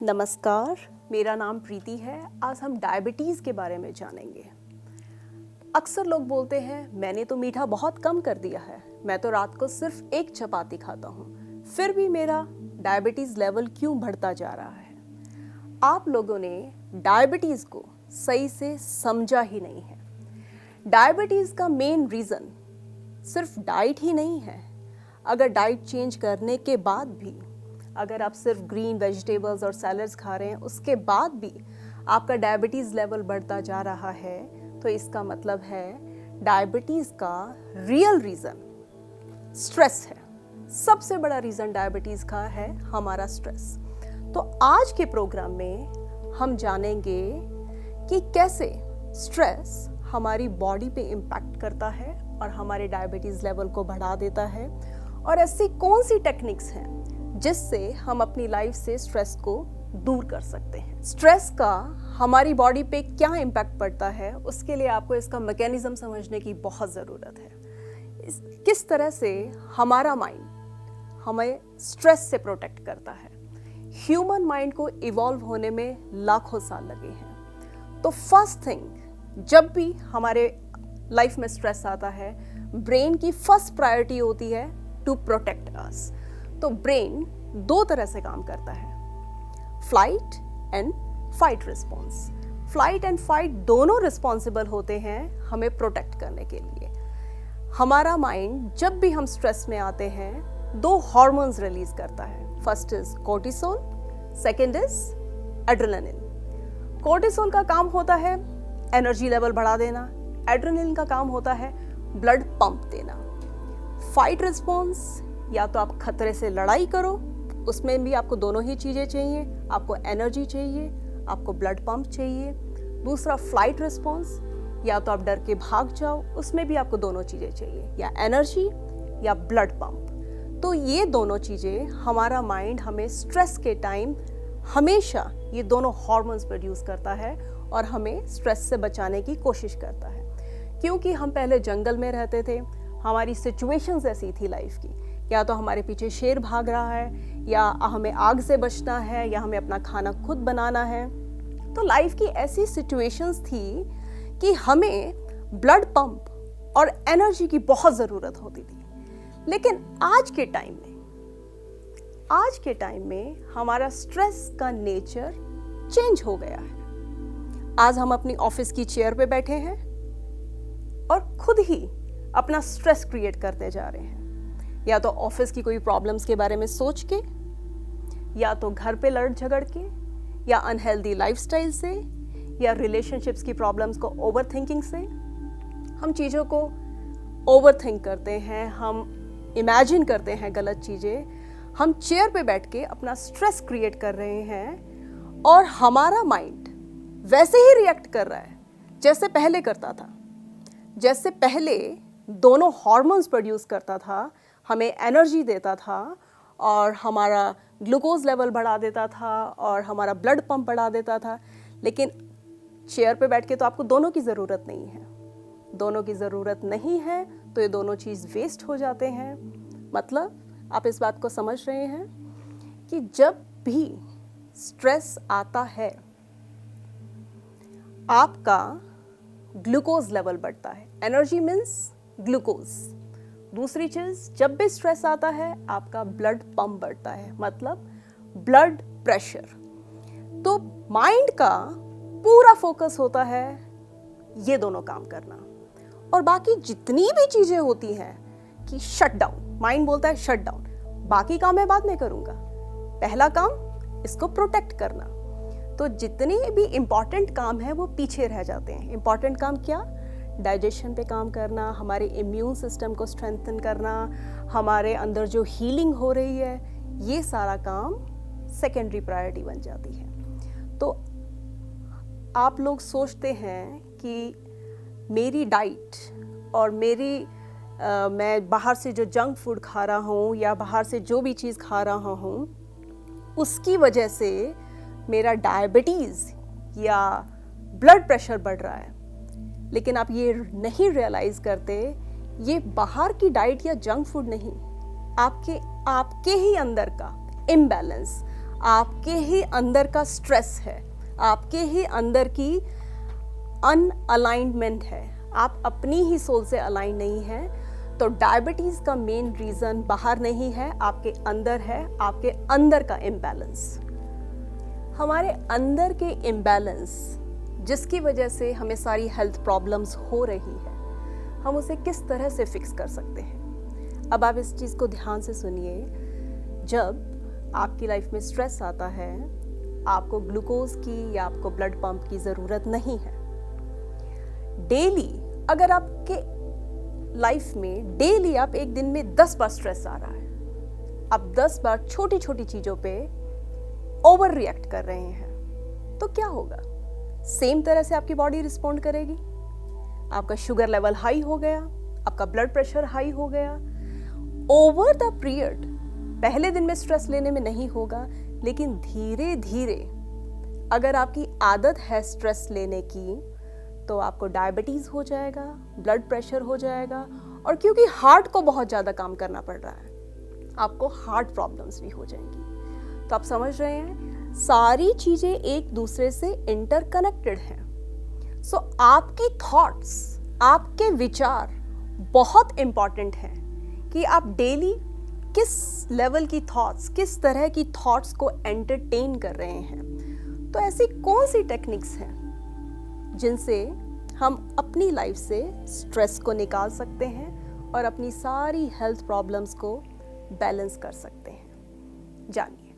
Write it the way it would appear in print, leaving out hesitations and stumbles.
नमस्कार, मेरा नाम प्रीति है। आज हम डायबिटीज़ के बारे में जानेंगे। अक्सर लोग बोलते हैं मैंने तो मीठा बहुत कम कर दिया है, मैं तो रात को सिर्फ एक चपाती खाता हूँ, फिर भी मेरा डायबिटीज़ लेवल क्यों बढ़ता जा रहा है। आप लोगों ने डायबिटीज़ को सही से समझा ही नहीं है। डायबिटीज़ का मेन रीज़न सिर्फ डाइट ही नहीं है। अगर डाइट चेंज करने के बाद भी अगर आप सिर्फ ग्रीन वेजिटेबल्स और सैलड्स खा रहे हैं, उसके बाद भी आपका डायबिटीज़ लेवल बढ़ता जा रहा है, तो इसका मतलब है डायबिटीज़ का रियल रीज़न स्ट्रेस है। सबसे बड़ा रीज़न डायबिटीज़ का है हमारा स्ट्रेस। तो आज के प्रोग्राम में हम जानेंगे कि कैसे स्ट्रेस हमारी बॉडी पे इम्पैक्ट करता है और हमारे डायबिटीज़ लेवल को बढ़ा देता है, और ऐसी कौन सी टेक्निक्स हैं जिससे हम अपनी लाइफ से स्ट्रेस को दूर कर सकते हैं। स्ट्रेस का हमारी बॉडी पे क्या इम्पैक्ट पड़ता है, उसके लिए आपको इसका मैकेनिज्म समझने की बहुत ज़रूरत है। किस तरह से हमारा माइंड हमें स्ट्रेस से प्रोटेक्ट करता है। ह्यूमन माइंड को इवॉल्व होने में लाखों साल लगे हैं। तो फर्स्ट थिंग, जब भी हमारे लाइफ में स्ट्रेस आता है, ब्रेन की फर्स्ट प्रायोरिटी होती है टू प्रोटेक्ट अस। तो ब्रेन दो तरह से काम करता है, flight and fight response. Flight and fight दोनों रिस्पॉन्सिबल होते हैं हमें प्रोटेक्ट करने के लिए। हमारा माइंड जब भी हम स्ट्रेस में आते हैं, दो हार्मोन्स रिलीज करता है। First is cortisol, second is adrenaline. Cortisol का काम होता है एनर्जी लेवल बढ़ा देना, एड्रेनालिन का काम होता है ब्लड पंप देना। फाइट रिस्पॉन्स, या तो आप खतरे से लड़ाई करो, उसमें भी आपको दोनों ही चीज़ें चाहिए, आपको एनर्जी चाहिए, आपको ब्लड पंप चाहिए। दूसरा फ्लाइट रिस्पॉन्स, या तो आप डर के भाग जाओ, उसमें भी आपको दोनों चीज़ें चाहिए, या एनर्जी या ब्लड पंप। तो ये दोनों चीज़ें हमारा माइंड हमें स्ट्रेस के टाइम हमेशा ये दोनों हार्मोन्स प्रोड्यूस करता है और हमें स्ट्रेस से बचाने की कोशिश करता है। क्योंकि हम पहले जंगल में रहते थे, हमारी सिचुएशंस ऐसी थी लाइफ की, या तो हमारे पीछे शेर भाग रहा है, या हमें आग से बचना है, या हमें अपना खाना खुद बनाना है। तो लाइफ की ऐसी सिचुएशंस थी कि हमें ब्लड पंप और एनर्जी की बहुत ज़रूरत होती थी। लेकिन आज के टाइम में हमारा स्ट्रेस का नेचर चेंज हो गया है। आज हम अपनी ऑफिस की चेयर पे बैठे हैं और खुद ही अपना स्ट्रेस क्रिएट करते जा रहे हैं, या तो ऑफिस की कोई प्रॉब्लम्स के बारे में सोच के, या तो घर पे लड़ झगड़ के, या अनहेल्दी लाइफस्टाइल से, या रिलेशनशिप्स की प्रॉब्लम्स को ओवरथिंकिंग से। हम चीज़ों को ओवरथिंक करते हैं, हम इमेजिन करते हैं गलत चीज़ें, हम चेयर पे बैठ के अपना स्ट्रेस क्रिएट कर रहे हैं, और हमारा माइंड वैसे ही रिएक्ट कर रहा है जैसे पहले करता था। जैसे पहले दोनों हार्मोन्स प्रोड्यूस करता था, हमें एनर्जी देता था और हमारा ग्लूकोज लेवल बढ़ा देता था और हमारा ब्लड पंप बढ़ा देता था। लेकिन चेयर पे बैठ के तो आपको दोनों की ज़रूरत नहीं है। दोनों की ज़रूरत नहीं है तो ये दोनों चीज़ वेस्ट हो जाते हैं। मतलब आप इस बात को समझ रहे हैं कि जब भी स्ट्रेस आता है, आपका ग्लूकोज लेवल बढ़ता है। Energy means glucose. दूसरी चीज़, जब भी स्ट्रेस आता है आपका ब्लड पंप बढ़ता है, मतलब ब्लड प्रेशर। तो माइंड का पूरा फोकस होता है ये दोनों काम करना, और बाकी जितनी भी चीज़ें होती हैं कि शट डाउन, माइंड बोलता है शट डाउन, बाकी काम मैं बाद में करूँगा, पहला काम इसको प्रोटेक्ट करना। तो जितने भी इम्पॉर्टेंट काम है वो पीछे रह जाते हैं। इम्पॉर्टेंट काम क्या? डाइजेशन पे काम करना, हमारे इम्यून सिस्टम को स्ट्रेंथन करना, हमारे अंदर जो हीलिंग हो रही है, ये सारा काम सेकेंडरी प्रायोरिटी बन जाती है। तो आप लोग सोचते हैं कि मेरी डाइट और मैं बाहर से जो जंक फूड खा रहा हूँ या बाहर से जो भी चीज़ खा रहा हूँ, उसकी वजह से मेरा डायबिटीज़ या ब्लड प्रेशर बढ़ रहा है। लेकिन आप ये नहीं रियलाइज़ करते, ये बाहर की डाइट या जंक फूड नहीं, आपके ही अंदर का इम्बैलेंस, आपके ही अंदर का स्ट्रेस है, आपके ही अंदर की अनअलाइनमेंट है, आप अपनी ही सोल से अलाइन नहीं है। तो डायबिटीज का मेन रीजन बाहर नहीं है, आपके अंदर है, आपके अंदर का इम्बैलेंस। हमारे अंदर के इम्बैलेंस जिसकी वजह से हमें सारी हेल्थ प्रॉब्लम्स हो रही है, हम उसे किस तरह से फिक्स कर सकते हैं। अब आप इस चीज़ को ध्यान से सुनिए। जब आपकी लाइफ में स्ट्रेस आता है, आपको ग्लूकोज की या आपको ब्लड पंप की ज़रूरत नहीं है। डेली अगर आपके लाइफ में डेली आप एक दिन में 10 बार स्ट्रेस आ रहा है, आप 10 बार छोटी छोटी चीज़ों पे ओवर रिएक्ट कर रहे हैं, तो क्या होगा? सेम तरह से आपकी बॉडी रिस्पॉन्ड करेगी। आपका शुगर लेवल हाई हो गया, आपका ब्लड प्रेशर हाई हो गया। ओवर द पीरियड पहले दिन में स्ट्रेस लेने में नहीं होगा, लेकिन धीरे धीरे अगर आपकी आदत है स्ट्रेस लेने की, तो आपको डायबिटीज हो जाएगा, ब्लड प्रेशर हो जाएगा, और क्योंकि हार्ट को बहुत ज़्यादा काम करना पड़ रहा है, आपको हार्ट प्रॉब्लम्स भी हो जाएंगी। तो आप समझ रहे हैं, सारी चीजें एक दूसरे से इंटरकनेक्टेड हैं। सो आपकी थॉट्स, आपके विचार बहुत इंपॉर्टेंट हैं कि आप डेली किस लेवल की थॉट्स, किस तरह की थॉट्स को एंटरटेन कर रहे हैं। तो ऐसी कौन सी टेक्निक्स हैं जिनसे हम अपनी लाइफ से स्ट्रेस को निकाल सकते हैं और अपनी सारी हेल्थ प्रॉब्लम्स को बैलेंस कर सकते हैं? जानिए।